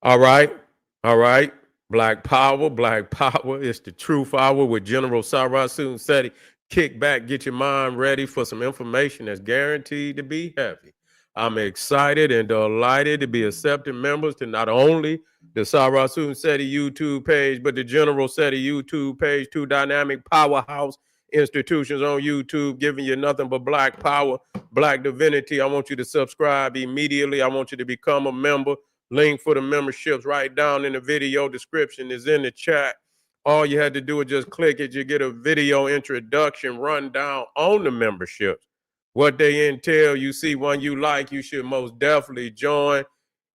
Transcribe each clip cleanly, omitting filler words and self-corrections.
All right. All right. Black Power, Black Power. It's the Truth Hour with General Sarasun Seti. Kick back, get your mind ready for some information that's guaranteed to be heavy. I'm excited and delighted to be accepting members to not only the Sarasun Seti YouTube page, but the General Seti YouTube page, two dynamic powerhouse institutions on YouTube, giving you nothing but black power, black divinity. I want you to subscribe immediately. I want you to become a member. Link for the memberships right down in the video description is in the chat. All you had to do is just click it. You get a video introduction rundown on the memberships. What they entail, you see one you like, you should most definitely join.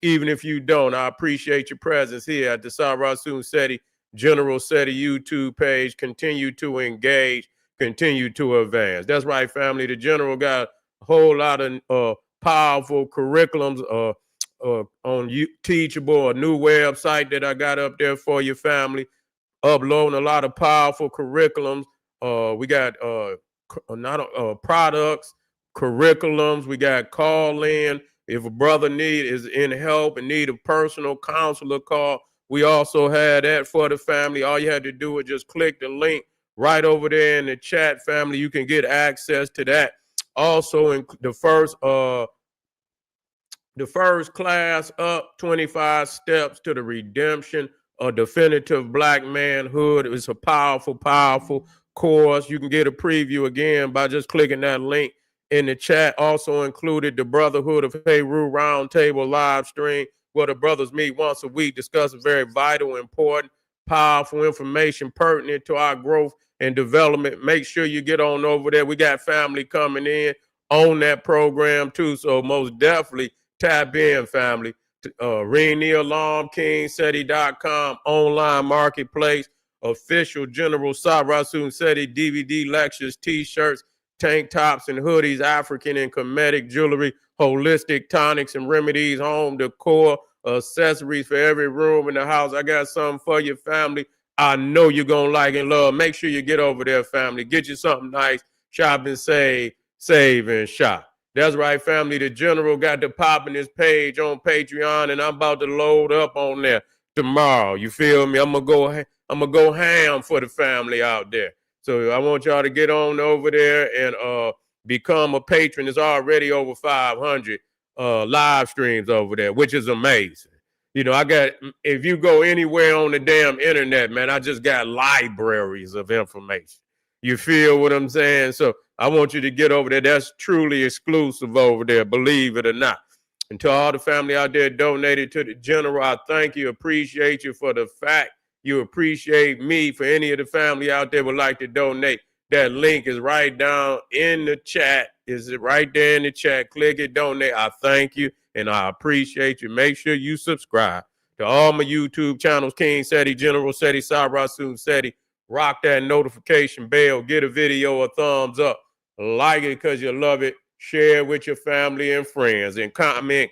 Even if you don't, I appreciate your presence here at the Sarasun Seti General Seti YouTube page. Continue to engage, continue to advance. That's right, family. The General got a whole lot of powerful curriculums, on Teachable, a new website that I got up there for your family, uploading a lot of powerful curriculums. We got not products, curriculums. We got call in. If a brother is in help and need a personal counselor call, we also had that for the family. All you had to do is just click the link right over there in the chat, family. You can get access to that. Also, in the first class up, 25 steps to the redemption of definitive black manhood. It's a powerful, powerful course. You can get a preview again by just clicking that link in the chat. Also included the Brotherhood of Heru Roundtable live stream, where the brothers meet once a week, discussing very vital, important, powerful information pertinent to our growth and development. Make sure you get on over there. We got family coming in on that program too. So most definitely tap in, family. Rainier Alarm King, SETI.com, online marketplace, official General Sarasun Seti DVD lectures, t-shirts, tank tops and hoodies, African and Kemetic jewelry, holistic tonics and remedies, home decor, accessories for every room in the house. I got something for your family. I know you're going to like and love. Make sure you get over there, family. Get you something nice. Shop and save and shop. That's right, family. The General got to popping his page on Patreon, and I'm about to load up on there tomorrow. You feel me? I'm gonna go ham for the family out there. So I want y'all to get on over there and become a patron. There's already over 500 live streams over there, which is amazing. You know, if you go anywhere on the damn internet, man, I just got libraries of information. You feel what I'm saying? So I want you to get over there. That's truly exclusive over there, believe it or not. And to all the family out there donated to the General, I thank you, appreciate you for the fact you appreciate me. For any of the family out there would like to donate, that link is right down in the chat. Is it right there in the chat? Click it, donate. I thank you and I appreciate you. Make sure you subscribe to all my YouTube channels, King Seti, General Seti, Sarasun Seti. Rock that notification bell. Get a video a thumbs up. Like it because you love it. Share it with your family and friends. And comment.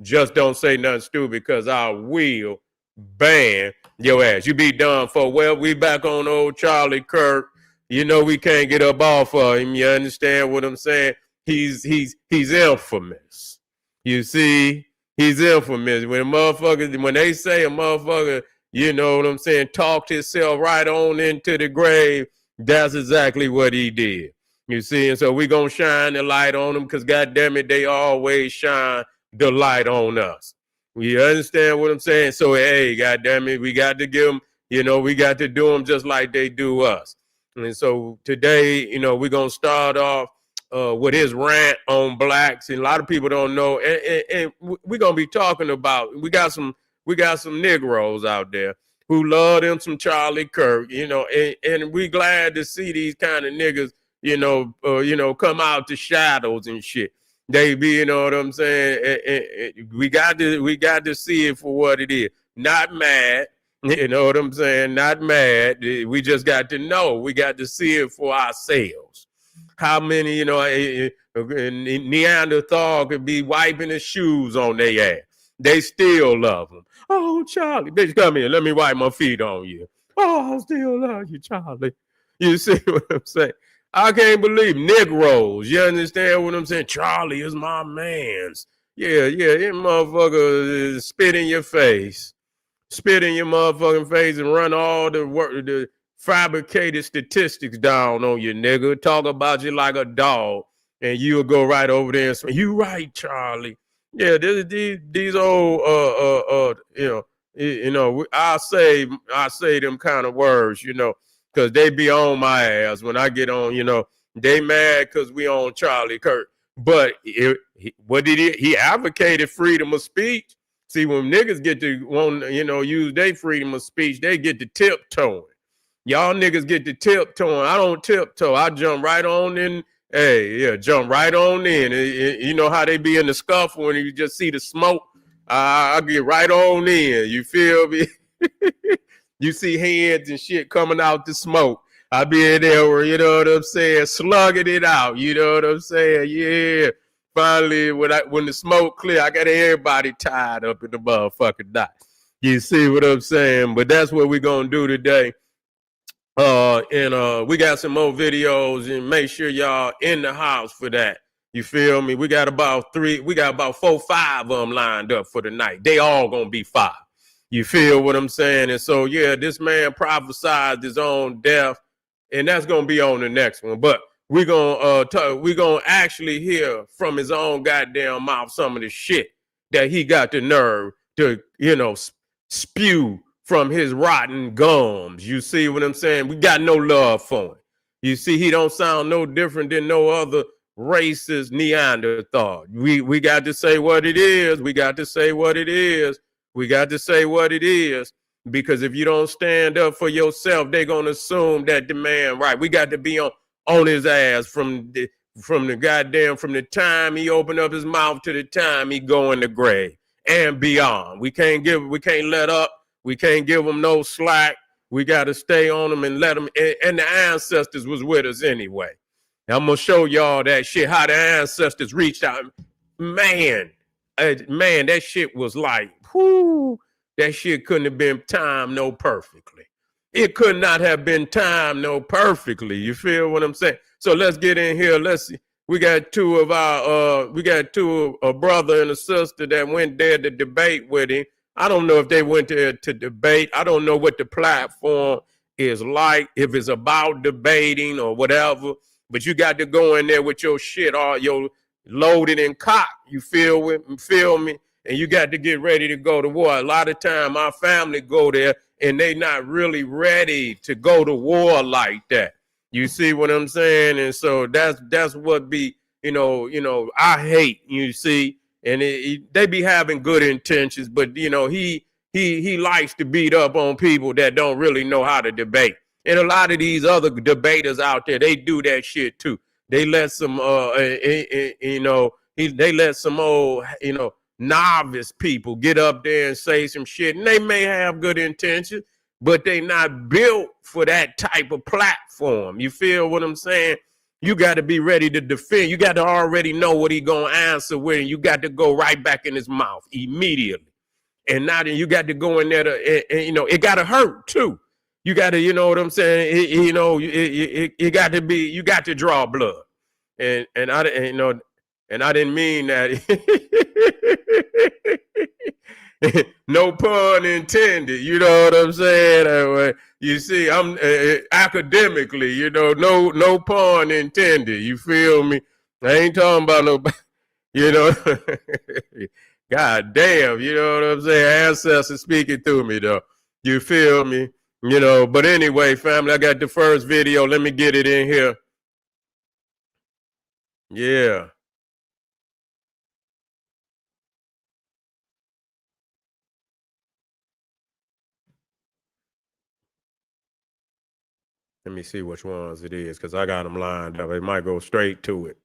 Just don't say nothing stupid because I will ban your ass. You be done for. Well, we back on old Charlie Kirk. You know we can't get up off of him. You understand what I'm saying? He's infamous. You see? He's infamous. When they say a motherfucker, you know what I'm saying, talked himself right on into the grave, that's exactly what he did. You see, and so we're going to shine the light on them because, goddamn it, they always shine the light on us. You understand what I'm saying? So, hey, goddamn it, we got to give them, you know, we got to do them just like they do us. And so today, you know, we're going to start off with his rant on blacks. And a lot of people don't know. And we're going to be talking about, we got some Negroes out there who love them some Charlie Kirk, you know, and we glad to see these kind of niggas, you know, come out the shadows and shit. They be, you know what I'm saying? We got to see it for what it is. Not mad, you know what I'm saying? Not mad. We just got to know. We got to see it for ourselves. How many, you know, Neanderthal could be wiping his shoes on their ass. They still love him. Oh, Charlie, bitch, come here. Let me wipe my feet on you. Oh, I still love you, Charlie. You see what I'm saying? I can't believe Negroes. You understand what I'm saying? Charlie is my man's. That motherfucker spit in your face. Spit in your motherfucking face and run all the fabricated statistics down on you, nigga. Talk about you like a dog, and you'll go right over there and say, "You right, Charlie." Yeah, these old I say them kind of words, because they be on my ass when I get on. They mad because we on Charlie Kirk, but what did he advocated freedom of speech. See, when niggas get to use their freedom of speech, they get to tiptoeing. Y'all niggas get to tiptoeing. I don't tiptoe. I jump right on in. Hey, yeah, jump right on in. You know how they be in the scuffle when you just see the smoke? I get right on in. You feel me? You see hands and shit coming out the smoke. I be in there where, you know what I'm saying, slugging it out. You know what I'm saying? Yeah. Finally, when the smoke clear, I got everybody tied up in the motherfucking knot. You see what I'm saying? But that's what we're gonna do today. And we got some more videos, and make sure y'all in the house for that. You feel me? We got about 4, 5 of them lined up for the night. They all gonna be 5. You feel what I'm saying? And so, yeah, this man prophesied his own death, and that's gonna be on the next one. But we're gonna actually hear from his own goddamn mouth some of the shit that he got the nerve to, spew from his rotten gums. You see what I'm saying? We got no love for him. You see, he don't sound no different than no other racist Neanderthal. We got to say what it is. We got to say what it is. We got to say what it is. Because if you don't stand up for yourself, they're gonna assume that the man, right? We got to be on his ass from the time he opened up his mouth to the time he go in the grave and beyond. We can't let up. We can't give him no slack. We got to stay on him and let him. And the ancestors was with us anyway. I'm gonna show y'all that shit, how the ancestors reached out. Man, that shit was like, whoo, that shit couldn't have been timed no perfectly. It could not have been timed no perfectly. You feel what I'm saying? So let's get in here. Let's see. We got a brother and a sister that went there to debate with him. I don't know if they went there to debate. I don't know what the platform is like, if it's about debating or whatever. But you got to go in there with your shit, all your loaded and cocked. You feel me? And you got to get ready to go to war. A lot of time, our family go there, and they not really ready to go to war like that. You see what I'm saying? And so that's what be, I hate, you see. And they be having good intentions, but he likes to beat up on people that don't really know how to debate. And a lot of these other debaters out there, they do that shit too. They let some they let some old novice people get up there and say some shit, and they may have good intentions, but they not built for that type of platform. You feel what I'm saying? You got to be ready to defend. You got to already know what he gonna answer with, and you got to go right back in his mouth immediately. And now then you got to go in there it got to hurt too. You got to, you know what I'm saying? You got to draw blood. And I didn't mean that. No pun intended. You know what I'm saying? You see, I'm academically, no pun intended. You feel me? I ain't talking about nobody, God damn, you know what I'm saying? Ancestors speaking through me, though. You feel me? But anyway, family, I got the first video. Let me get it in here. Yeah. Let me see which ones it is, because I got them lined up. It might go straight to it.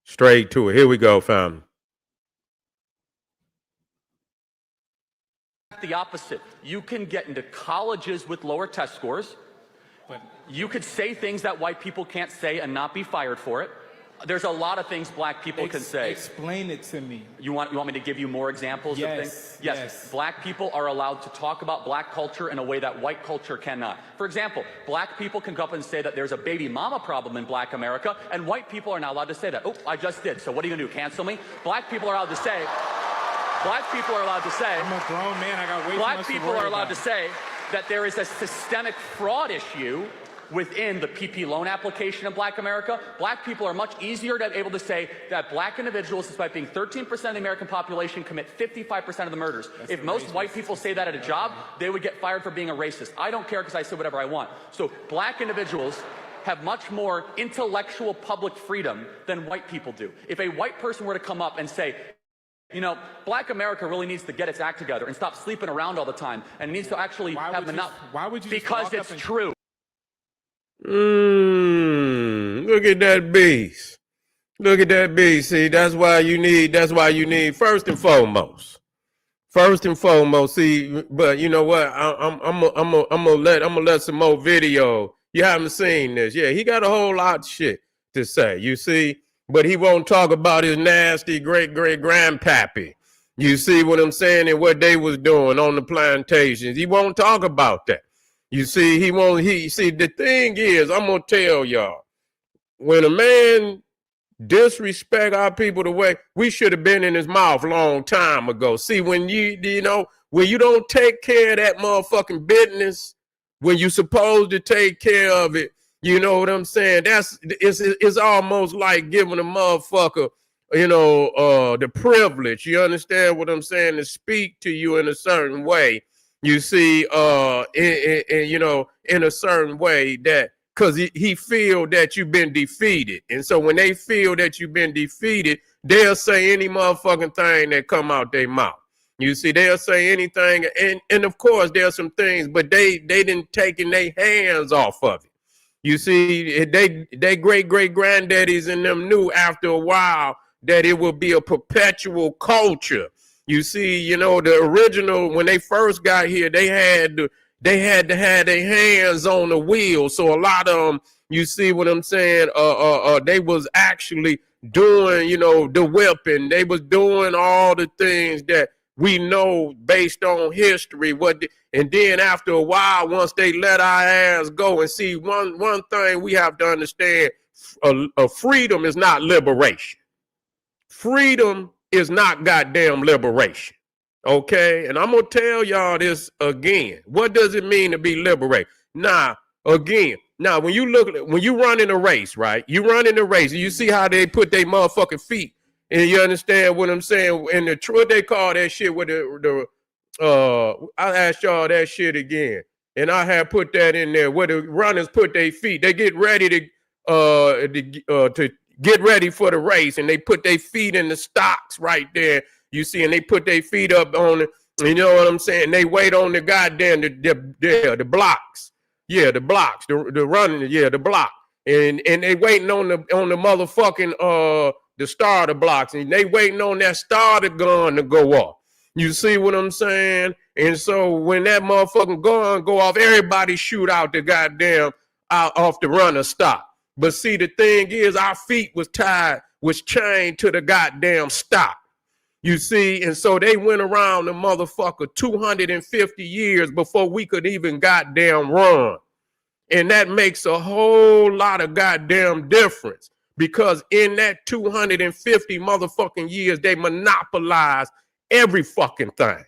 Straight to it. Here we go, fam. The opposite. You can get into colleges with lower test scores. You could say things that white people can't say and not be fired for it. There's a lot of things black people can say. Explain it to me. You want me to give you more examples of things? Yes. Black people are allowed to talk about black culture in a way that white culture cannot. For example, black people can go up and say that there's a baby mama problem in black America, and white people are not allowed to say that. Oh, I just did. So what are you gonna do? Cancel me? Black people are allowed to say. Black people are allowed to say. I'm a grown man. I got way too much to worry about. Black people are allowed to say that there is a systemic fraud issue within the PP loan application in black America. Black people are much easier to be able to say that black individuals, despite being 13% of the American population, commit 55% of the murders. If most white people say that at a job, they would get fired for being a racist. I don't care because I say whatever I want. So black individuals have much more intellectual public freedom than white people do. If a white person were to come up and say, you know, black America really needs to get its act together and stop sleeping around all the time and needs to actually have enough. Why would you? Because it's true. Look at that beast. Look at that beast. See, that's why you need first and foremost. See, but you know what? I'm gonna let some more video. You haven't seen this. Yeah, he got a whole lot of shit to say. You see, but he won't talk about his nasty great-great-grandpappy. You see what I'm saying, and what they was doing on the plantations. He won't talk about that. You see, the thing is, I'm going to tell y'all, when a man disrespect our people the way, we should have been in his mouth a long time ago. See, when when you don't take care of that motherfucking business, when you supposed to take care of it, you know what I'm saying? It's almost like giving a motherfucker, the privilege, you understand what I'm saying, to speak to you in a certain way. You see, in a certain way, that because he feel that you've been defeated. And so when they feel that you've been defeated, they'll say any motherfucking thing that come out their mouth. You see, they'll say anything. And of course, there's some things, but they didn't taken their hands off of it. You see, they great-great-granddaddies and them knew after a while that it would be a perpetual culture. You see, the original, when they first got here, they had to have their hands on the wheel. So a lot of them, you see what I'm saying, they was actually doing, the whipping. They was doing all the things that we know based on history. And then after a while, once they let our ass go, and see, one thing we have to understand, freedom is not liberation. Freedom is not goddamn liberation. Okay? And I'm going to tell y'all this again. What does it mean to be liberated? Now, when you run in a race, right? You run in a race and you see how they put their motherfucking feet, and you understand what I'm saying? And what they call that shit with I asked y'all that shit again. And I had put that in there where the runners put their feet. They get ready to get ready for the race, and they put their feet in the stocks right there. You see, and they put their feet up on it. You know what I'm saying? They wait on the goddamn the blocks. Yeah, the blocks, the running. Yeah, the block, and they waiting on the motherfucking the starter blocks, and they waiting on that starter gun to go off. You see what I'm saying? And so when that motherfucking gun go off, everybody shoot out the goddamn off the runner stop. But see, the thing is, our feet was chained to the goddamn stop. You see, and so they went around the motherfucker 250 years before we could even goddamn run. And that makes a whole lot of goddamn difference, because in that 250 motherfucking years, they monopolized every fucking thing.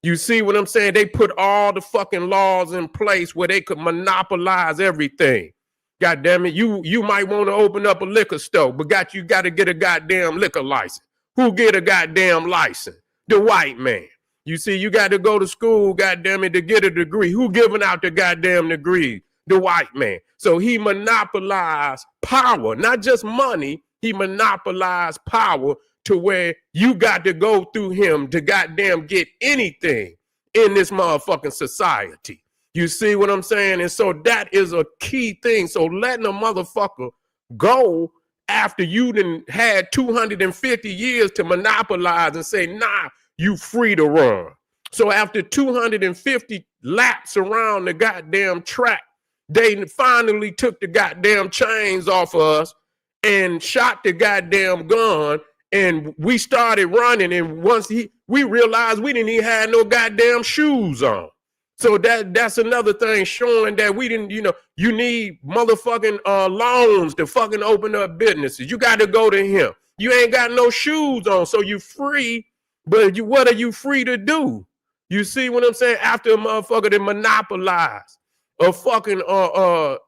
You see what I'm saying? They put all the fucking laws in place where they could monopolize everything. God damn it, you might want to open up a liquor store, but you got to get a goddamn liquor license. Who get a goddamn license? The white man. You see, you got to go to school, goddamn it, to get a degree. Who giving out the goddamn degree? The white man. So he monopolized power, not just money. He monopolized power to where you got to go through him to goddamn get anything in this motherfucking society. You see what I'm saying? And so that is a key thing. So letting a motherfucker go after you done had 250 years to monopolize and say, nah, you free to run. So after 250 laps around the goddamn track, they finally took the goddamn chains off of us, and shot the goddamn gun, and we started running, and once we realized we didn't even have no goddamn shoes on. So that's another thing showing that we didn't, you need motherfucking loans to fucking open up businesses. You got to go to him. You ain't got no shoes on, so you free, but what are you free to do? You see what I'm saying? After a motherfucker to monopolize or fucking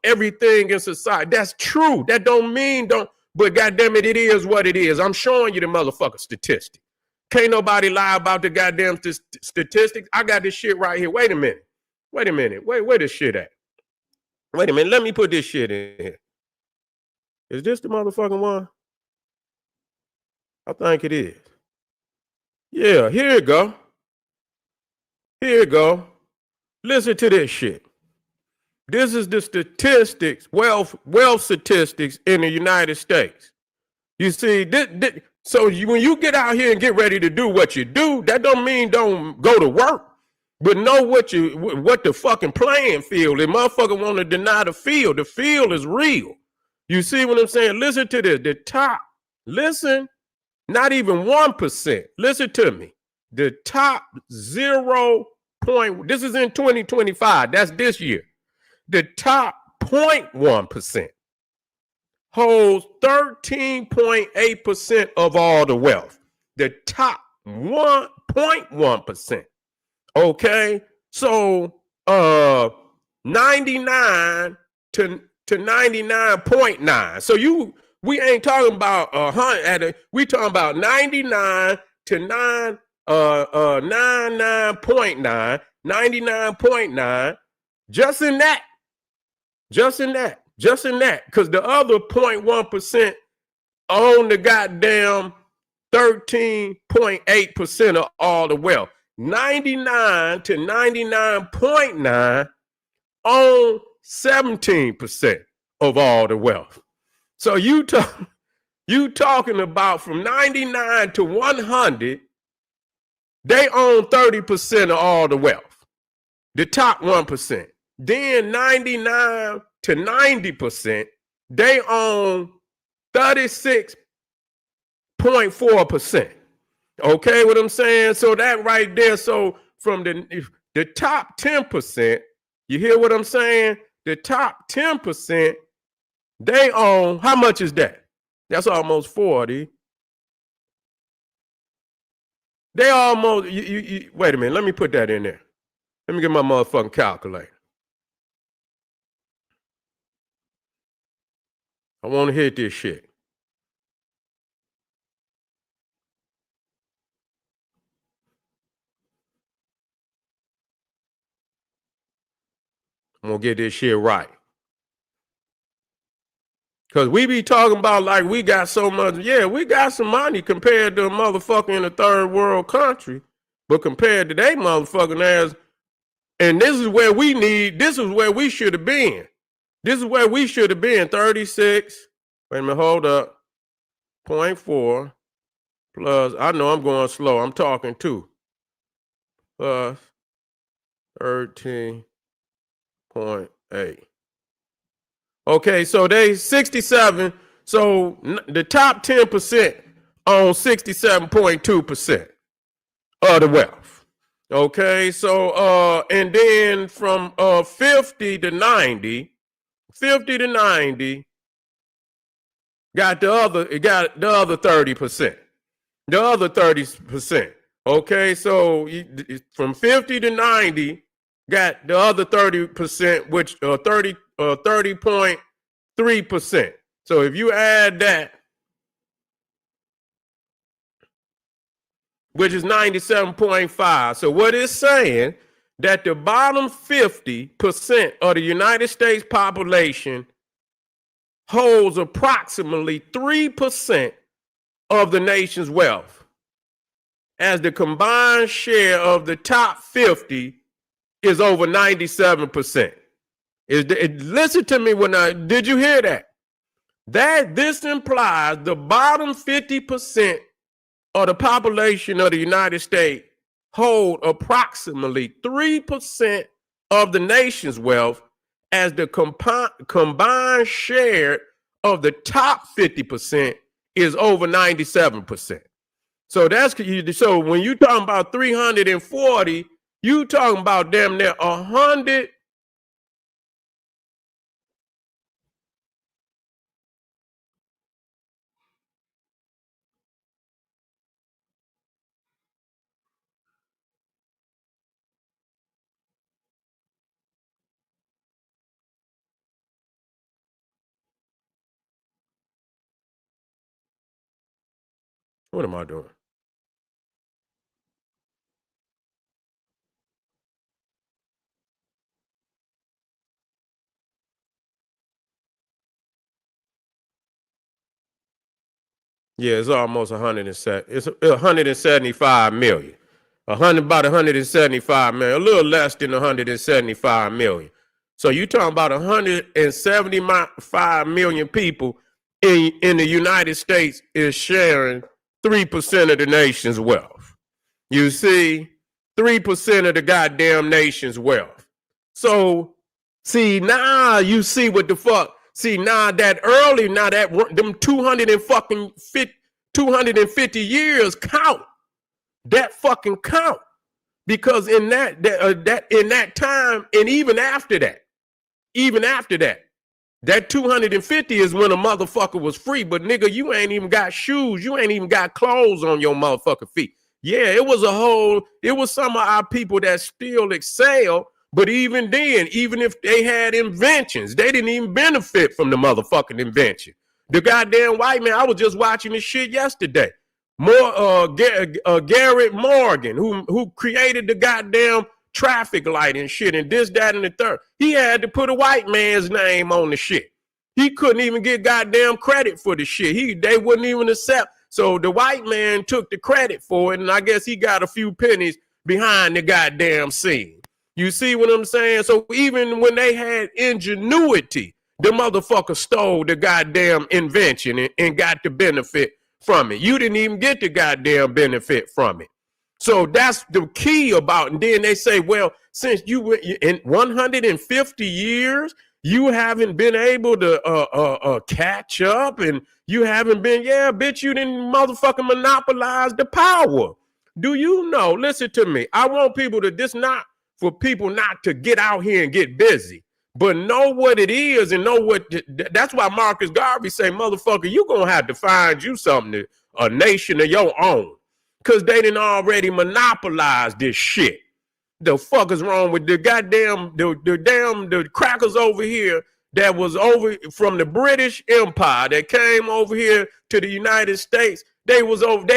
everything in society. That's true. That don't mean but goddamn it, it is what it is. I'm showing you the motherfucker statistic. Can't nobody lie about the goddamn statistics. I got this shit right here. Wait a minute. Where this shit at? Wait a minute. Let me put this shit in here. Is this the motherfucking one? I think it is. Yeah, here you go. Here you go. Listen to this shit. This is the statistics, wealth statistics in the United States. You see, so when you get out here and get ready to do what you do, that don't mean don't go to work, but know what the fucking playing field. If motherfucker want to deny the field is real. You see what I'm saying? Listen to this. The top, listen, not even 1%. Listen to me. The top 0. This is in 2025. That's this year. The top 0.1% holds 13.8% of all the wealth. The top 1.1%. Okay, so 99 to 99.9. So we ain't talking about 100. We talking about 99 to 99.9, 99.9. Just in that. Because the other 0.1% own the goddamn 13.8% of all the wealth. 99 to 99.9 own 17% of all the wealth. So you talking about from 99 to 100, they own 30% of all the wealth. The top 1%. Then 99 to 90%, they own 36.4%. Okay, what I'm saying? So that right there, so from the top 10%, you hear what I'm saying? The top 10%, they own, how much is that? That's almost 40. They almost, wait a minute, let me put that in there. Let me get my motherfucking calculator. I want to hit this shit. I'm going to get this shit right. Because we be talking about like we got so much. Yeah, we got some money compared to a motherfucker in a third world country. But compared to they motherfucking ass, and this is where we should have been. This is where we should have been. 36. Wait a minute, hold up. 0.4 plus, I know I'm going slow. I'm talking 2. Plus 13.8. Okay, so they 67. So the top 10% own 67.2% of the wealth. Okay, so and then from 50 to 90, got the other 30%. The other 30%. Okay, so from 50 to 90, got the other 30%, which 30.3%. So if you add that, which is 97.5. So what it's saying that the bottom 50% of the United States population holds approximately 3% of the nation's wealth, as the combined share of the top 50 is over 97%. Listen to me did you hear that? This implies the bottom 50% of the population of the United States hold approximately 3% of the nation's wealth, as the combined share of the top 50% is over 97%. So that's so when you talking about 340, you talking about damn near 100. What am I doing? Yeah, it's almost 107. It's 175 million. About 175 million, a little less than 175 million. So you talking about 175 million people in the United States is sharing 3% of the nation's wealth. You see, 3% of the goddamn nation's wealth. So see, now you see what the fuck. See, now that early, now that them 250 years count. That fucking count. Because in that time, and even after that, that 250 is when a motherfucker was free. But nigga, you ain't even got shoes. You ain't even got clothes on your motherfucking feet. Yeah, it was some of our people that still excel. But even then, even if they had inventions, they didn't even benefit from the motherfucking invention. The goddamn white man, I was just watching this shit yesterday. Garrett Morgan, who created the goddamn traffic light and shit and this, that, and the third. He had to put a white man's name on the shit. He couldn't even get goddamn credit for the shit. They wouldn't even accept. So the white man took the credit for it, and I guess he got a few pennies behind the goddamn scene. You see what I'm saying? So even when they had ingenuity, the motherfucker stole the goddamn invention and got the benefit from it. You didn't even get the goddamn benefit from it. So that's the key about it. And then they say, well, since you were in 150 years, you haven't been able to catch up, and you haven't been, yeah, bitch, you didn't motherfucking monopolize the power. Do you know? Listen to me. I want people to for people not to get out here and get busy, but know what it is and know what. That's why Marcus Garvey say, motherfucker, you gonna have to find you something, a nation of your own, because they didn't already monopolize this shit. The fuck is wrong with the goddamn the crackers over here that was over from the British Empire that came over here to the United States? They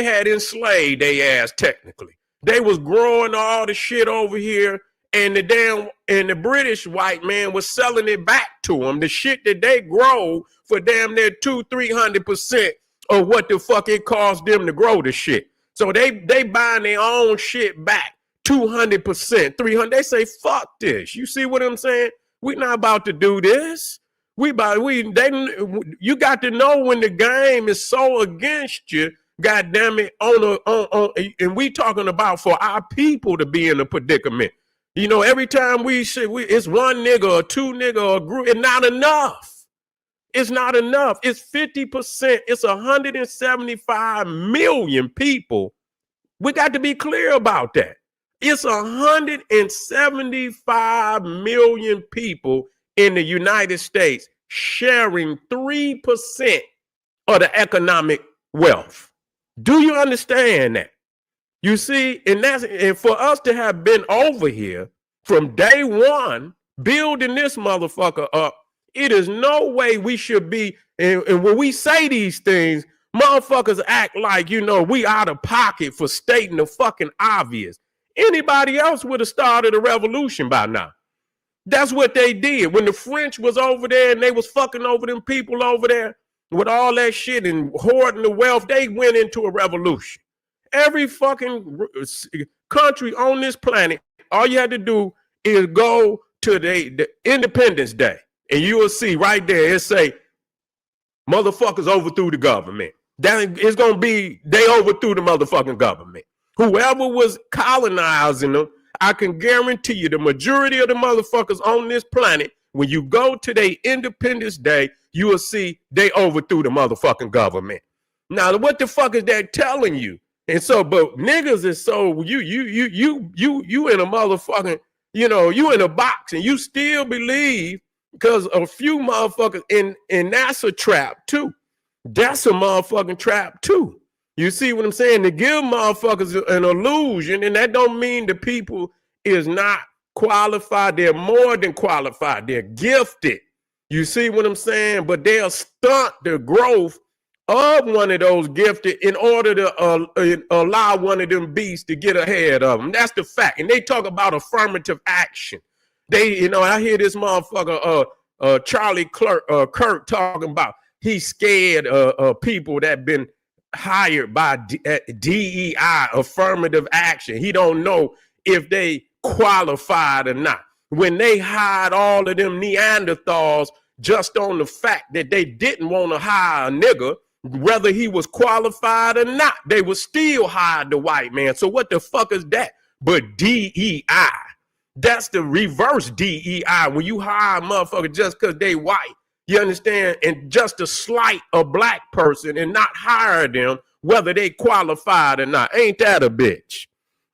had enslaved they ass technically. They was growing all the shit over here. And the British white man was selling it back to them. The shit that they grow for damn near 200-300% of what the fuck it cost them to grow the shit. So they buying their own shit back 200%, 300. They say fuck this. You see what I'm saying? We not about to do this. You got to know when the game is so against you. God damn it! And we talking about for our people to be in a predicament. You know, every time we say it's one nigga or two nigga or a group, it's not enough. It's not enough. It's 50%. It's 175 million people. We got to be clear about that. It's 175 million people in the United States sharing 3% of the economic wealth. Do you understand that? You see, and for us to have been over here from day one, building this motherfucker up, it is no way we should be. And when we say these things, motherfuckers act like, we out of pocket for stating the fucking obvious. Anybody else would have started a revolution by now. That's what they did. When the French was over there and they was fucking over them people over there with all that shit and hoarding the wealth, they went into a revolution. Every fucking country on this planet, all you had to do is go to the Independence Day, and you will see right there, it say, motherfuckers overthrew the government. That it's going to be, they overthrew the motherfucking government. Whoever was colonizing them, I can guarantee you the majority of the motherfuckers on this planet When you go to their Independence Day, you will see they overthrew the motherfucking government. Now, what the fuck is that telling you? And so, but niggas is so you in a motherfucking, you in a box and you still believe because a few motherfuckers and that's a trap too. That's a motherfucking trap too. You see what I'm saying? To give motherfuckers an illusion, and that don't mean the people is not qualified. They're more than qualified. They're gifted. You see what I'm saying? But they'll stunt the growth of one of those gifted in order to allow one of them beasts to get ahead of them. That's the fact. And they talk about affirmative action. They, I hear this motherfucker, Charlie Kirk talking about he's scared of people that been hired by DEI, affirmative action. He don't know if they qualified or not. When they hired all of them Neanderthals just on the fact that they didn't want to hire a nigga, whether he was qualified or not, they would still hire the white man. So what the fuck is that? But DEI. That's the reverse DEI. When you hire a motherfucker just because they white, you understand? And just to slight a black person and not hire them, whether they qualified or not. Ain't that a bitch?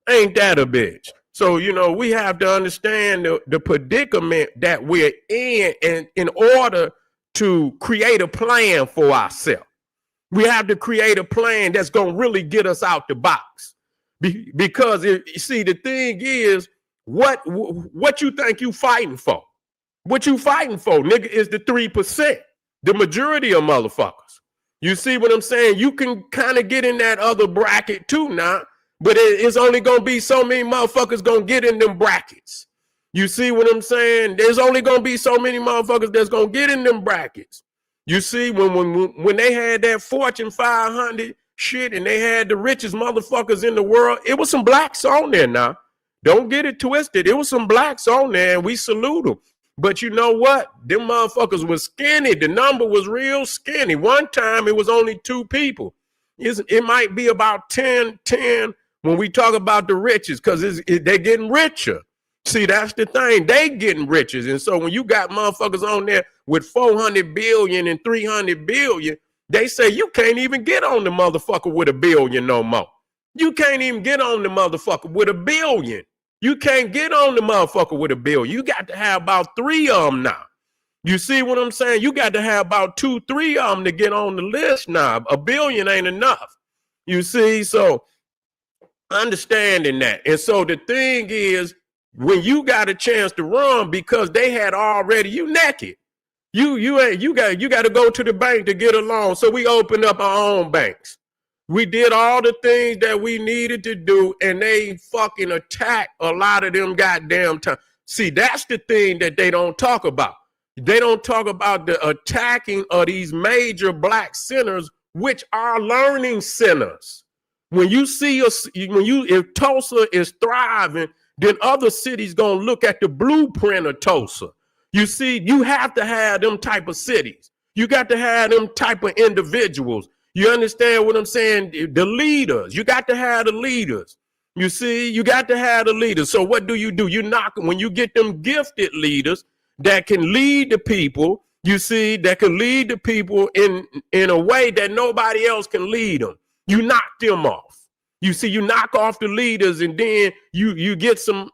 Ain't that a bitch? So, we have to understand the predicament that we're in, and in order to create a plan for ourselves. We have to create a plan that's going to really get us out the box. Because, you see, the thing is, what you think you fighting for? What you fighting for, nigga, is the 3%. The majority of motherfuckers. You see what I'm saying? You can kind of get in that other bracket too now, but it's only going to be so many motherfuckers going to get in them brackets. You see what I'm saying? There's only going to be so many motherfuckers that's going to get in them brackets. You see, when they had that Fortune 500 shit and they had the richest motherfuckers in the world, it was some blacks on there now. Don't get it twisted. It was some blacks on there and we salute them. But you know what? Them motherfuckers was skinny. The number was real skinny. One time it was only 2 people. It might be about 10 when we talk about the richest because they're getting richer. See, that's the thing. They getting riches. And so when you got motherfuckers on there with 400 billion and 300 billion, they say you can't even get on the motherfucker with $1 billion no more. You can't even get on the motherfucker with $1 billion. You can't get on the motherfucker with $1 billion. You got to have about 3 of them now. You see what I'm saying? You got to have about 2, 3 of them to get on the list now. $1 billion ain't enough. You see, so understanding that. And so the thing is, when you got a chance to run because they had already, you naked. You got to go to the bank to get a loan. So we opened up our own banks. We did all the things that we needed to do, and they fucking attacked a lot of them goddamn time. See, that's the thing that they don't talk about. They don't talk about the attacking of these major black centers, which are learning centers. When you see us, if Tulsa is thriving, then other cities gonna look at the blueprint of Tulsa. You see, you have to have them type of cities. You got to have them type of individuals. You understand what I'm saying? The leaders. You got to have the leaders. You see, you got to have the leaders. So what do? You knock when you get them gifted leaders that can lead the people. You see, that can lead the people in a way that nobody else can lead them. You knock them off. You see, you knock off the leaders, and then you get some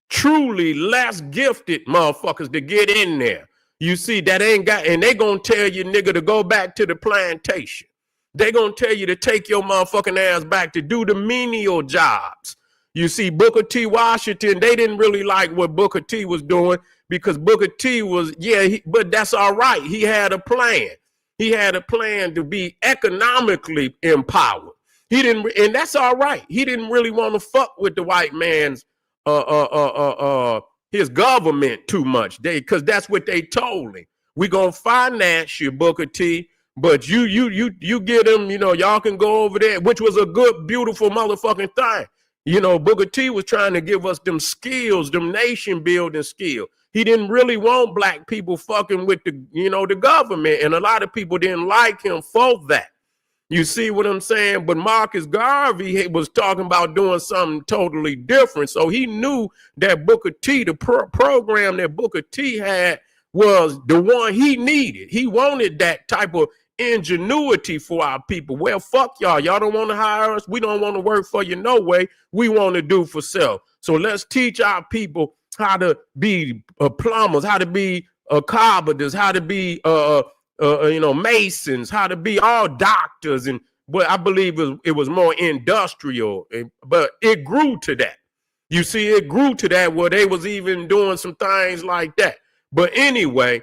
truly less gifted motherfuckers to get in there. You see, that ain't got, and they gonna tell you, nigga, to go back to the plantation. They gonna tell you to take your motherfucking ass back to do the menial jobs. You see, Booker T. Washington, they didn't really like what Booker T. was doing because Booker T. was, but that's all right. He had a plan. He had a plan to be economically empowered. He didn't, and that's all right. He didn't really want to fuck with the white man's his government too much. Because that's what they told him. We gonna finance you, Booker T, but you get them. Y'all can go over there, which was a good, beautiful motherfucking thing. Booker T was trying to give us them skills, them nation building skills. He didn't really want black people fucking with the government, and a lot of people didn't like him for that. You see what I'm saying? But Marcus Garvey was talking about doing something totally different. So he knew that Booker T, the program that Booker T had, was the one he needed. He wanted that type of ingenuity for our people. Well, fuck y'all. Y'all don't want to hire us. We don't want to work for you no way. We want to do for self. So let's teach our people how to be plumbers, how to be carpenters, how to be masons, how to be all doctors. And but I believe it was more industrial, but it grew to that. You see, it grew to that where they was even doing some things like that. But anyway,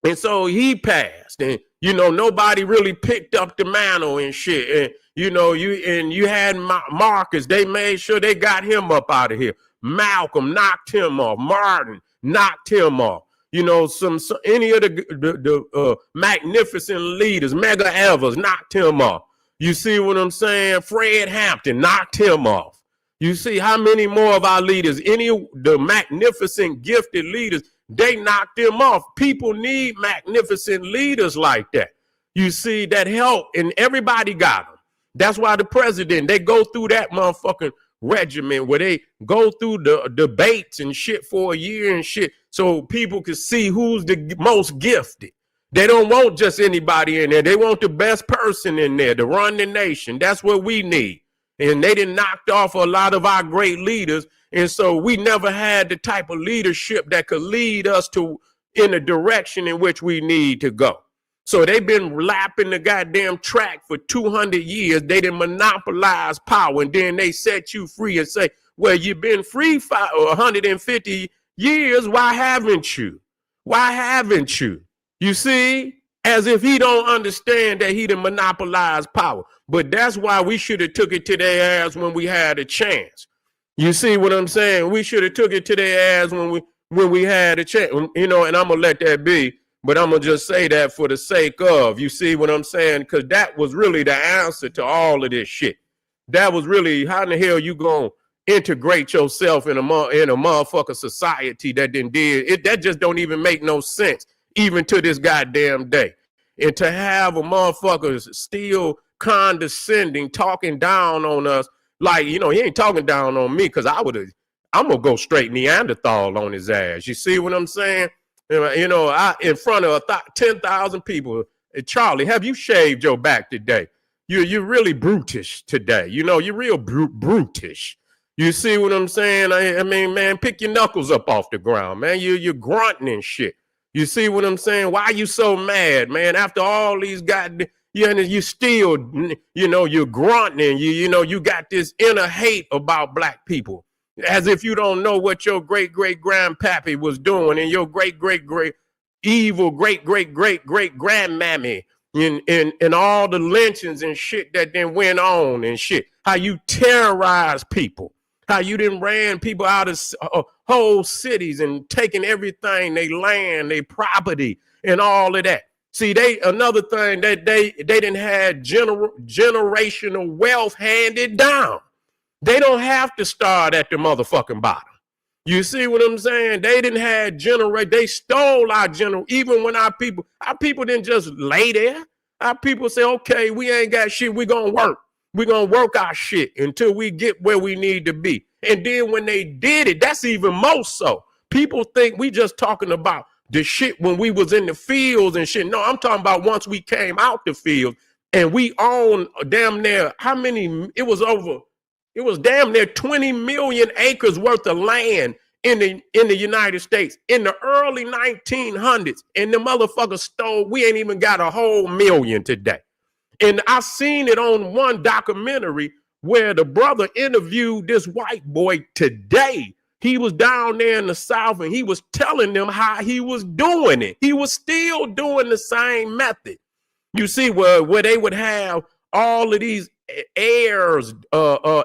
and so he passed, and nobody really picked up the mantle and shit. And you had Marcus. They made sure they got him up out of here. Malcolm knocked him off. Martin knocked him off. Any of the magnificent leaders, Medgar Evers knocked him off. You see what I'm saying? Fred Hampton knocked him off. You see how many more of our leaders, any of the magnificent, gifted leaders, they knocked them off. People need magnificent leaders like that. You see, that help, and everybody got them. That's why the president, they go through that motherfucking regimen where they go through the debates and shit for a year and shit so people can see who's the most gifted. They don't want just anybody in there. They want the best person in there to run the nation. That's what we need. And they done knocked off a lot of our great leaders. And so we never had the type of leadership that could lead us in the direction in which we need to go. So they've been lapping the goddamn track for 200 years. They didn't monopolize power, and then they set you free and say, well, you've been free 150 years. Why haven't you? Why haven't you? You see, as if he don't understand that he done monopolized power. But that's why we should have took it to their ass when we had a chance. You see what I'm saying? We should have took it to their ass when we had a chance, and I'm going to let that be. But I'm going to just say that for the sake of, you see what I'm saying? Because that was really the answer to all of this shit. That was really, how in the hell you going to integrate yourself in a motherfucker society that didn't did it? That just don't even make no sense, even to this goddamn day. And to have a motherfucker still condescending, talking down on us, like, he ain't talking down on me because I'm going to go straight Neanderthal on his ass. You see what I'm saying? In front of 10,000 people, Charlie, have you shaved your back today? You're really brutish today. You're real brutish. You see what I'm saying? I mean, man, pick your knuckles up off the ground, man. You're grunting and shit. You see what I'm saying? Why are you so mad, man? After all these goddamn, you still, you're grunting. You got this inner hate about black people. As if you don't know what your great-great-grandpappy was doing and your great-great-great evil great-great-great-great-grandmammy and all the lynchings and shit that then went on and shit. How you terrorized people. How you done ran people out of whole cities and taking everything, they land, they property, and all of that. See, another thing that they didn't have generational wealth handed down. They don't have to start at the motherfucking bottom. You see what I'm saying? They didn't have they stole our even when our people didn't just lay there. Our people say, okay, we ain't got shit, we gonna work. We're gonna work our shit until we get where we need to be. And then when they did it, that's even more so. People think we just talking about the shit when we was in the fields and shit. No, I'm talking about once we came out the field and we owned damn near it was damn near 20 million acres worth of land in the United States in the early 1900s. And the motherfucker stole, we ain't even got a whole million today. And I seen it on one documentary where the brother interviewed this white boy today. He was down there in the South and he was telling them how he was doing it. He was still doing the same method. You see, where they would have all of these heirs,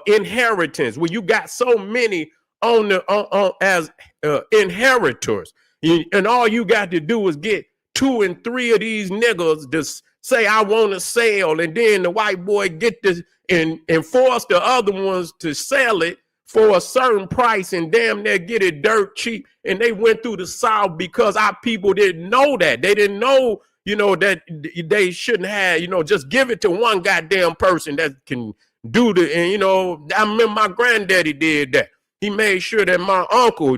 inheritance, where you got so many as inheritors, and all you got to do is get 2 and 3 of these niggas to say I want to sell, and then the white boy get this and force the other ones to sell it for a certain price and damn near get it dirt cheap. And they went through the South because our people didn't know that. They didn't know, you know, that they shouldn't have, you know, just give it to one goddamn person that can do the, and, you know, I remember my granddaddy did that. He made sure that my uncle,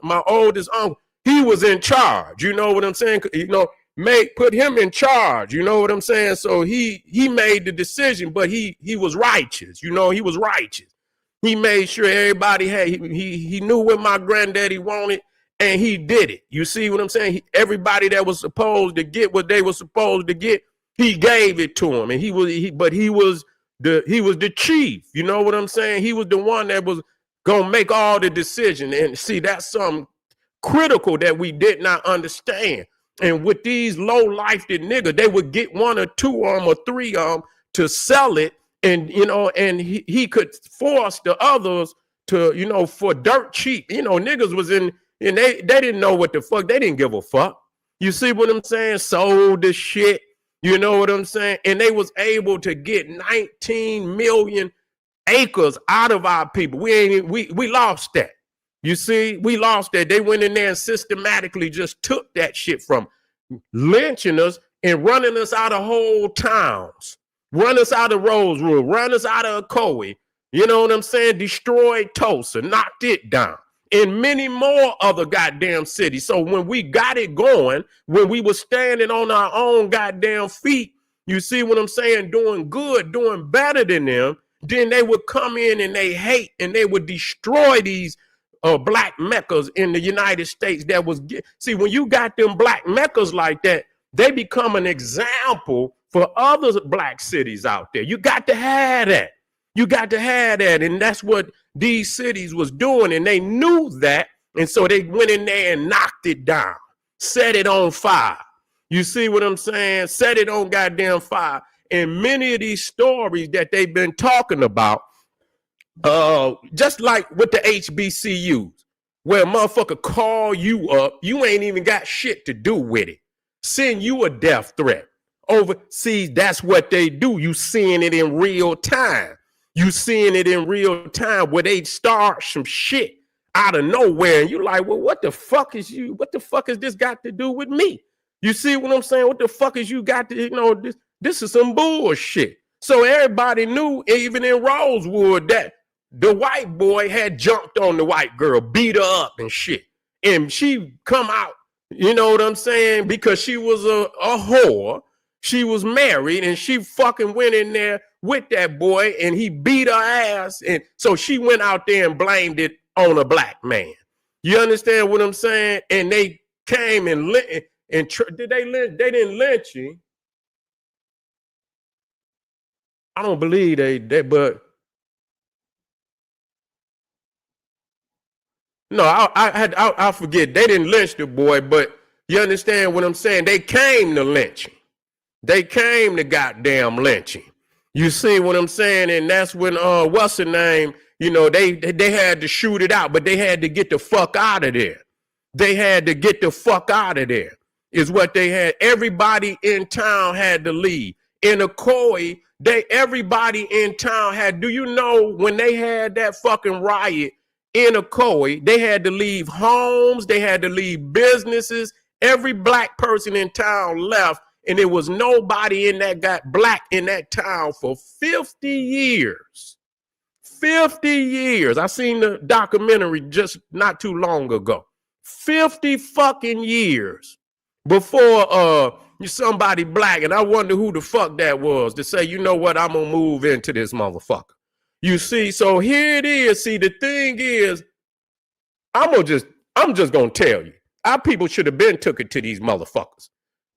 my oldest uncle, he was in charge. You know what I'm saying? You know, put him in charge. You know what I'm saying? So he made the decision, but he was righteous. You know, he was righteous. He made sure everybody had, he knew what my granddaddy wanted, and he did it. You see what I'm saying? Everybody that was supposed to get what they were supposed to get, he gave it to him. And he was the chief. You know what I'm saying? He was the one that was gonna make all the decision. And see, that's something critical that we did not understand. And with these low-lifed niggas, they would get one or two of them or three of them to sell it. And, you know, and he could force the others to, you know, for dirt cheap. You know, niggas was in, and they didn't know what the fuck. They didn't give a fuck. You see what I'm saying? Sold the shit. You know what I'm saying? And they was able to get 19 million acres out of our people. We lost that. You see, we lost that. They went in there and systematically just took that shit from lynching us and running us out of whole towns, run us out of Rosewood, run us out of Ocoee. You know what I'm saying? Destroyed Tulsa, knocked it down, and many more other goddamn cities. So when we got it going, when we were standing on our own goddamn feet, you see what I'm saying? Doing good, doing better than them, then they would come in and they hate and they would destroy these black meccas in the United States. That was, see, when you got them black meccas like that, they become an example for other black cities out there. You got to have that. You got to have that. And that's what these cities was doing. And they knew that. And so they went in there and knocked it down, set it on fire. You see what I'm saying? Set it on goddamn fire. And many of these stories that they've been talking about, just like with the HBCUs, where a motherfucker call you up, you ain't even got shit to do with it, send you a death threat. Overseas, that's what they do. You seeing it in real time. You seeing it in real time where they start some shit out of nowhere, and you like, well, what the fuck is this got to do with me? You see what I'm saying? What the fuck is you got to, you know, this is some bullshit. So everybody knew, even in Rosewood, that the white boy had jumped on the white girl, beat her up and shit. And she come out, you know what I'm saying? Because she was a whore. She was married and she fucking went in there with that boy and he beat her ass. And so she went out there and blamed it on a black man. You understand what I'm saying? And they came and did they lynch? They didn't lynch you. I don't believe they but no, I forget. They didn't lynch the boy, but you understand what I'm saying? They came to lynching. They came to goddamn lynching. You see what I'm saying? And that's when what's the name? You know, they had to shoot it out, but they had to get the fuck out of there. They had to get the fuck out of there. Is what they had. Everybody in town had to leave. In Ocoee, everybody in town had. Do you know when they had that fucking riot in Ocoee, they had to leave homes, they had to leave businesses. Every black person in town left, and there was nobody in that got black in that town for 50 years. 50 years. I seen the documentary just not too long ago. 50 fucking years before somebody black, and I wonder who the fuck that was to say, you know what, I'm gonna move into this motherfucker. You see, so here it is. See, the thing is, I'm just gonna tell you, our people should have been took it to these motherfuckers.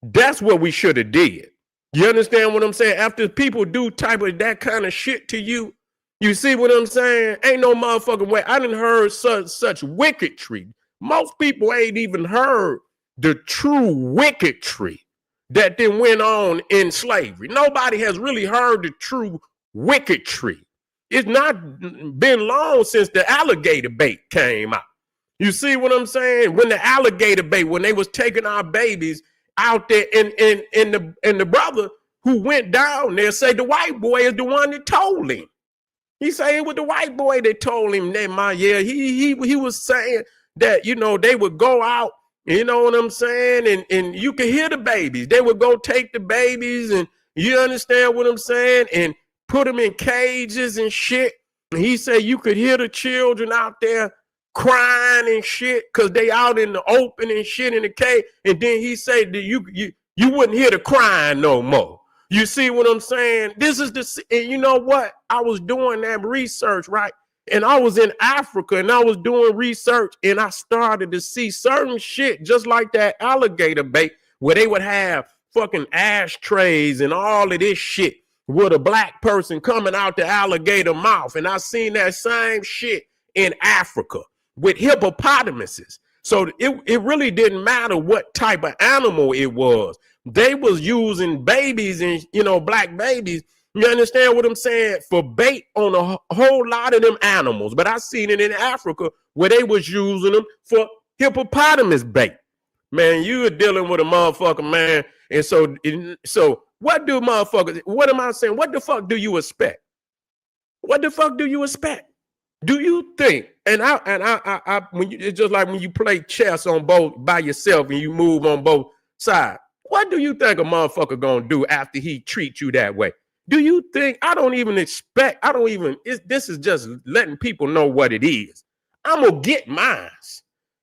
That's what we should have did. You understand what I'm saying? After people do type of that kind of shit to you, you see what I'm saying? Ain't no motherfucking way. I done heard such wickedry. Most people ain't even heard the true wickedry that then went on in slavery. Nobody has really heard the true wickedry. It's not been long since the alligator bait came out. You see what I'm saying? When the alligator bait, when they was taking our babies out there, and the brother who went down there say the white boy is the one that told him. He say it was the white boy that told him that he was saying that, you know, they would go out You know what I'm saying? And you can hear the babies. They would go take the babies, and you understand what I'm saying? And put them in cages and shit. And he said you could hear the children out there crying and shit because they out in the open and shit in the cage. And then he said that you wouldn't hear the crying no more. You see what I'm saying? This is and you know what? I was doing that research, right? And I was in Africa and I was doing research and I started to see certain shit just like that alligator bait where they would have fucking ashtrays and all of this shit with a black person coming out the alligator mouth. And I seen that same shit in Africa with hippopotamuses. So it really didn't matter what type of animal it was. They was using babies and, you know, black babies. You understand what I'm saying? For bait on a whole lot of them animals. But I seen it in Africa where they was using them for hippopotamus bait. Man, you are dealing with a motherfucker, man. And so what do motherfuckers, what am I saying? What the fuck do you expect? What the fuck do you expect? Do you think, and I when you, it's just like when you play chess on both by yourself and you move on both sides. What do you think a motherfucker gonna do after he treats you that way? Do you think, this is just letting people know what it is. I'm gonna get mine.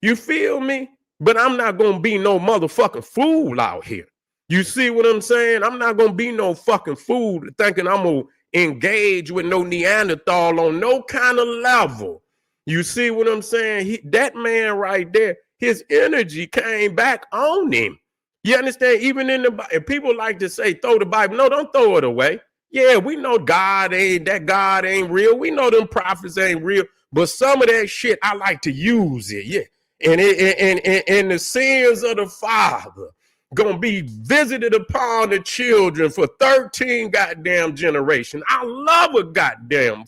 You feel me? But I'm not gonna be no motherfucking fool out here. You see what I'm saying? I'm not gonna be no fucking fool thinking I'm gonna engage with no Neanderthal on no kind of level. You see what I'm saying? That man right there, his energy came back on him. You understand? Even in the people like to say, throw the Bible. No, don't throw it away. Yeah, we know God ain't real. We know them prophets ain't real. But some of that shit, I like to use it. Yeah. And the sins of the father gonna be visited upon the children for 13 goddamn generation. I love a goddamn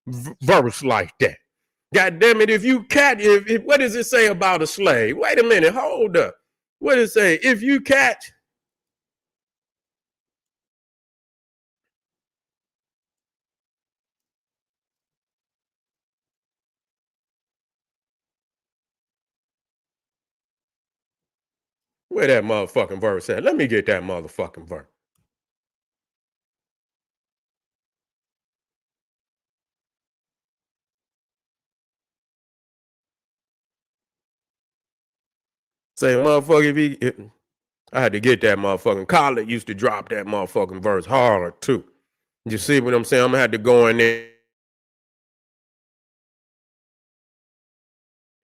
verse like that. God damn it, if you catch, what does it say about a slave? Wait a minute, hold up. What does it say? If you catch, where that motherfucking verse at? Let me get that motherfucking verse. Say, motherfucker, I had to get that motherfucking Khaled used to drop that motherfucking verse hard too. You see what I'm saying? I'm gonna have to go in there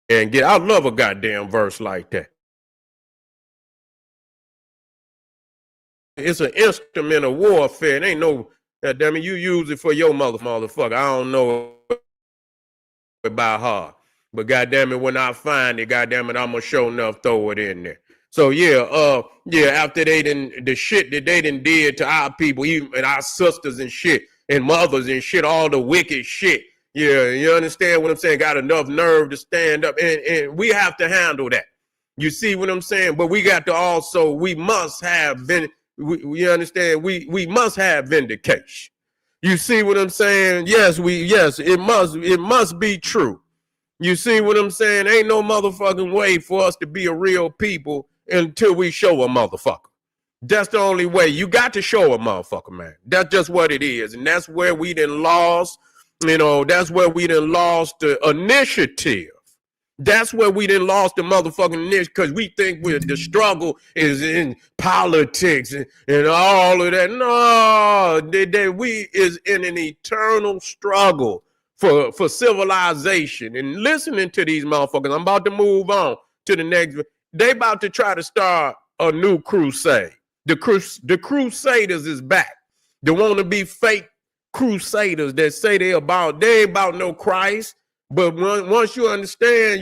and I love a goddamn verse like that. It's an instrument of warfare. It ain't no, damn it, you use it for your motherfucker. I don't know by heart. But goddamn it, when I find it, goddamn it, I'm gonna show enough throw it in there. So yeah, after the shit that they did to our people, even and our sisters and shit, and mothers and shit, all the wicked shit. Yeah, you understand what I'm saying? Got enough nerve to stand up, and we have to handle that. You see what I'm saying? But we got to also, we must have you understand? We must have vindication. You see what I'm saying? Yes, it must be true. You see what I'm saying? Ain't no motherfucking way for us to be a real people until we show a motherfucker. That's the only way. You got to show a motherfucker, man. That's just what it is. And that's where we done lost, that's where we done lost the initiative. That's where we done lost the motherfucking initiative because we think the struggle is in politics and all of that. No, we is in an eternal struggle for civilization. And listening to these motherfuckers, I'm about to move on to the next. They about to try to start a new crusade. The crusaders is back. They want to be fake crusaders that say they ain't about no Christ. But once you understand,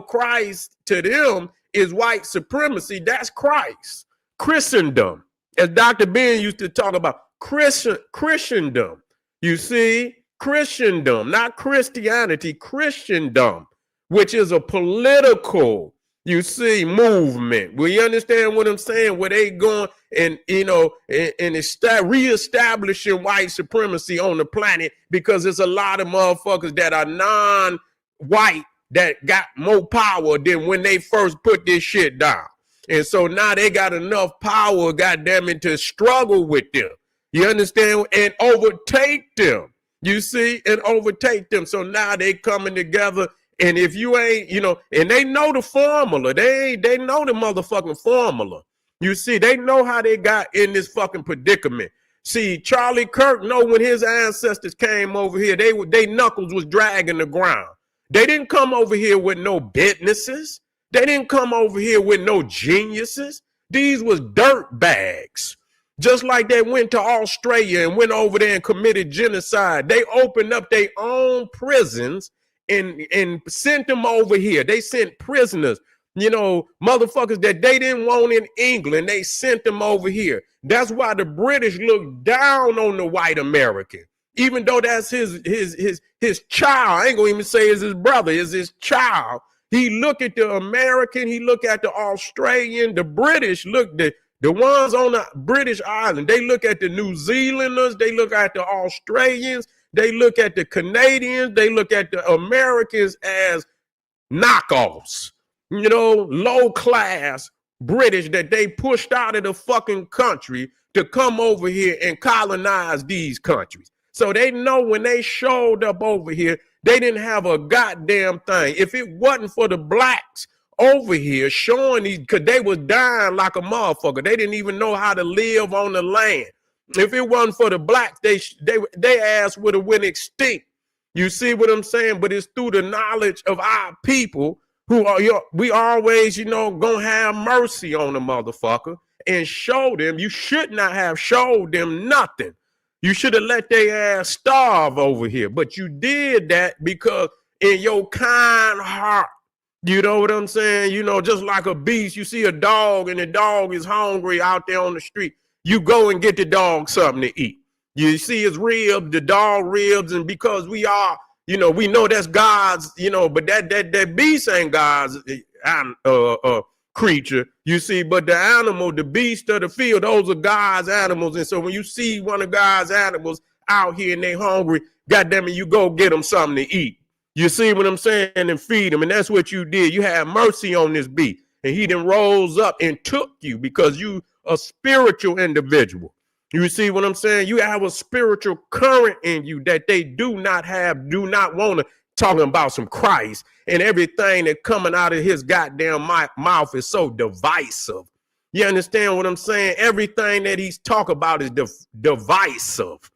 Christ to them is white supremacy. That's Christ. Christendom. As Dr. Ben used to talk about, Christendom. You see? Christendom, not Christianity, Christendom, which is a political, movement. Will you understand what I'm saying? Where they going and, reestablishing white supremacy on the planet because there's a lot of motherfuckers that are non-white that got more power than when they first put this shit down. And so now they got enough power, goddamn it, to struggle with them. You understand? And overtake them. You see? And overtake them. So now they coming together. And if you ain't, and they know the formula. They know the motherfucking formula. You see, they know how they got in this fucking predicament. See, Charlie Kirk know when his ancestors came over here, they knuckles was dragging the ground. They didn't come over here with no businesses. They didn't come over here with no geniuses. These was dirt bags. Just like they went to Australia and went over there and committed genocide. They opened up their own prisons and sent them over here. They sent prisoners, motherfuckers that they didn't want in England. They sent them over here. That's why the British look down on the white American, even though that's his child. I ain't gonna even say it's his brother, it's his child. He look at the American, he look at the Australian, the British look the ones on the British island. They look at the New Zealanders, they look at the Australians, they look at the Canadians, they look at the Americans as knockoffs, low class British that they pushed out of the fucking country to come over here and colonize these countries. So they know when they showed up over here, they didn't have a goddamn thing. If it wasn't for the blacks over here showing these, because they was dying like a motherfucker. They didn't even know how to live on the land. If it wasn't for the blacks, they ass would have went extinct. You see what I'm saying? But it's through the knowledge of our people who are, we always, gonna have mercy on the motherfucker and show them. You should not have showed them nothing. You should have let their ass starve over here. But you did that because in your kind heart, you know what I'm saying? Just like a beast, you see a dog and the dog is hungry out there on the street. You go and get the dog something to eat. You see his ribs, the dog ribs, and because we are, we know that's God's, but that beast ain't God's creature, you see, but the animal, the beast of the field, those are God's animals. And so when you see one of God's animals out here and they hungry, goddamn it, you go get them something to eat. You see what I'm saying? And feed them. And that's what you did. You had mercy on this beast. And he then rose up and took you because you a spiritual individual. You see what I'm saying? You have a spiritual current in you that they do not want to. Talking about some Christ, and everything that coming out of his goddamn mouth is so divisive. You understand what I'm saying? Everything that he's talking about is divisive.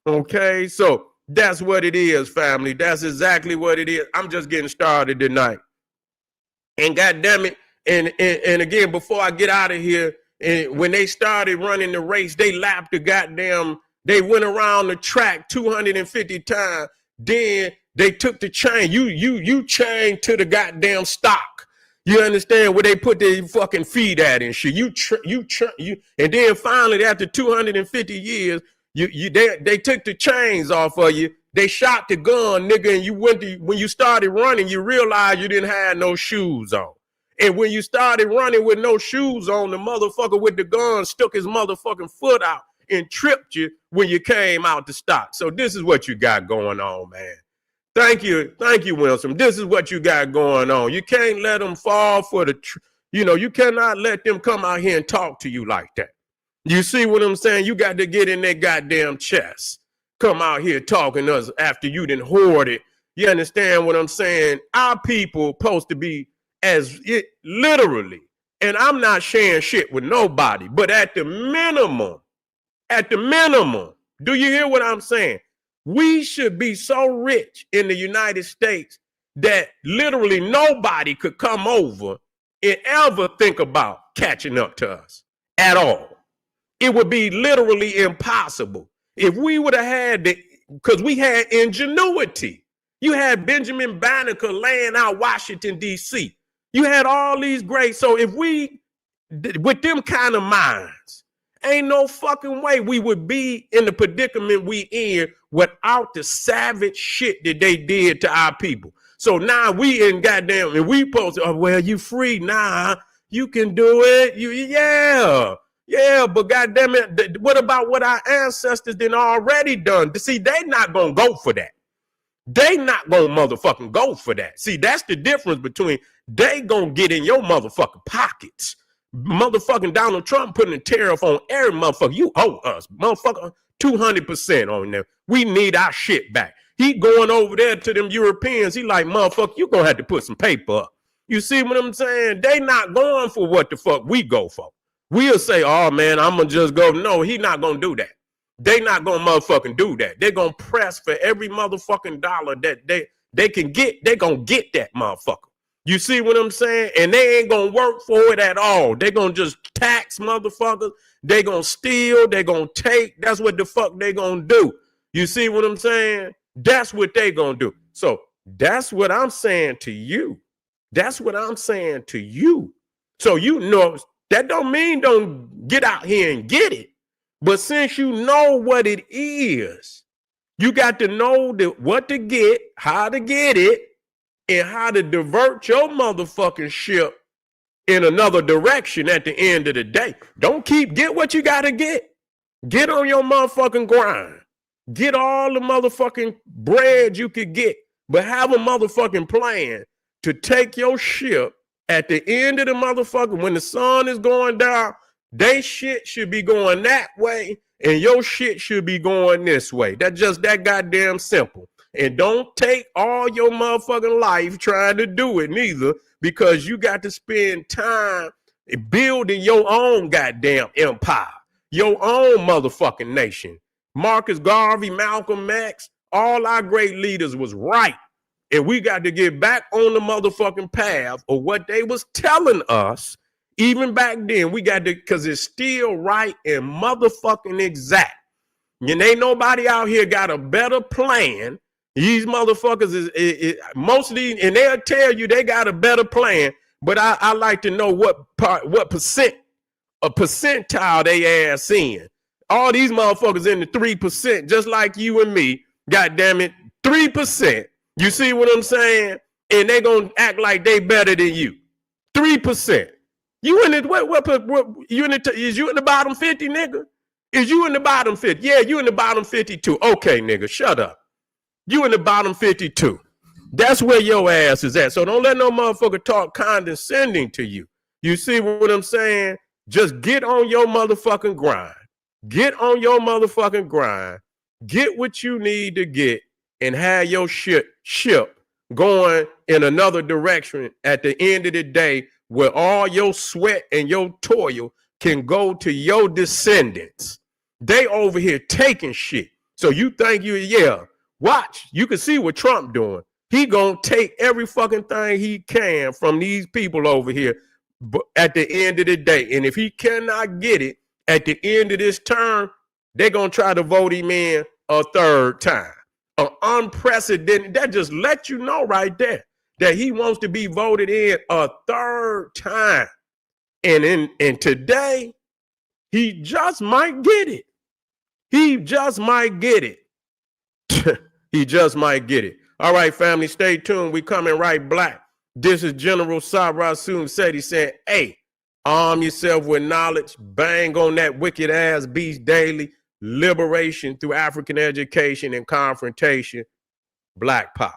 Okay, so that's what it is, family. That's exactly what it is. I'm just getting started tonight. And goddamn it, and again, before I get out of here, and when they started running the race, they lapped the goddamn. They went around the track 250 times. Then they took the chain. You chained to the goddamn stock. You understand where they put their fucking feet at and shit. You and then finally after 250 years, they took the chains off of you. They shot the gun, nigga, and when you started running, you realized you didn't have no shoes on. And when you started running with no shoes on, the motherfucker with the gun stuck his motherfucking foot out and tripped you when you came out the stock. So this is what you got going on, man. Thank you, Wilson. This is what you got going on. You can't let them fall for you cannot let them come out here and talk to you like that. You see what I'm saying? You got to get in their goddamn chest. Come out here talking to us after you done hoarded. You understand what I'm saying? Our people supposed to be literally, and I'm not sharing shit with nobody, but at the minimum, do you hear what I'm saying? We should be so rich in the United States that literally nobody could come over and ever think about catching up to us at all. It would be literally impossible. If we would have had because we had ingenuity. You had Benjamin Banneker laying out Washington, D.C. You had all these great. So if we, with them kind of minds, ain't no fucking way we would be in the predicament we in without the savage shit that they did to our people. So now we in goddamn, and we supposed to, oh, well, you free. Nah, you can do it. Yeah, but goddamn it, what about what our ancestors done already done? See, they not gonna go for that. They not gonna motherfucking go for that. See, that's the difference between they gonna get in your motherfucking pockets. Motherfucking Donald Trump putting a tariff on every motherfucker. You owe us, motherfucker, 200% on them. We need our shit back. He going over there to them Europeans. He like, motherfucker, you gonna have to put some paper up. You see what I'm saying? They not going for what the fuck we go for. We'll say, oh man, I'm gonna just go. No, he not gonna do that. They not gonna motherfucking do that. They gonna press for every motherfucking dollar that they can get. They gonna get that motherfucker. You see what I'm saying? And they ain't gonna work for it at all. They gonna just tax motherfuckers. They gonna steal. They gonna take. That's what the fuck they gonna do. You see what I'm saying? That's what they gonna do. So that's what I'm saying to you. That's what I'm saying to you. So you know that don't mean don't get out here and get it. But since you know what it is, you got to know what to get, how to get it, and how to divert your motherfucking ship in another direction at the end of the day. Don't get what you got to get. Get on your motherfucking grind. Get all the motherfucking bread you could get, but have a motherfucking plan to take your ship at the end of the motherfucker when the sun is going down. They shit should be going that way, and your shit should be going this way. That's just that goddamn simple. And don't take all your motherfucking life trying to do it neither, because you got to spend time building your own goddamn empire, your own motherfucking nation. Marcus Garvey, Malcolm X, all our great leaders was right. And we got to get back on the motherfucking path of what they was telling us. Even back then, we got to, because it's still right and motherfucking exact. And ain't nobody out here got a better plan. These motherfuckers is most of these, and they'll tell you they got a better plan. But I like to know what percentile they ass in. All these motherfuckers in the 3%, just like you and me. God damn it, 3%. You see what I'm saying? And they gonna act like they better than you. 3%. You in it? What you in it? Is you in the bottom 50, nigga? Is you in the bottom 50? Yeah, you in the bottom 52. Okay, nigga, shut up. You in the bottom 52. That's where your ass is at. So don't let no motherfucker talk condescending to you. You see what I'm saying? Just get on your motherfucking grind. Get on your motherfucking grind. Get what you need to get and have your ship going in another direction at the end of the day, where all your sweat and your toil can go to your descendants. They over here taking shit. So you think watch. You can see what Trump doing. He gonna take every fucking thing he can from these people over here at the end of the day. And if he cannot get it at the end of this term, they're gonna try to vote him in a third time. An unprecedented, that just let you know right there that he wants to be voted in a third time. And today, he just might get it. He just might get it. He just might get it. All right, family, stay tuned. We coming right back. This is General Sarasun Seti saying, hey, arm yourself with knowledge. Bang on that wicked ass beast daily. Liberation through African education and confrontation. Black power.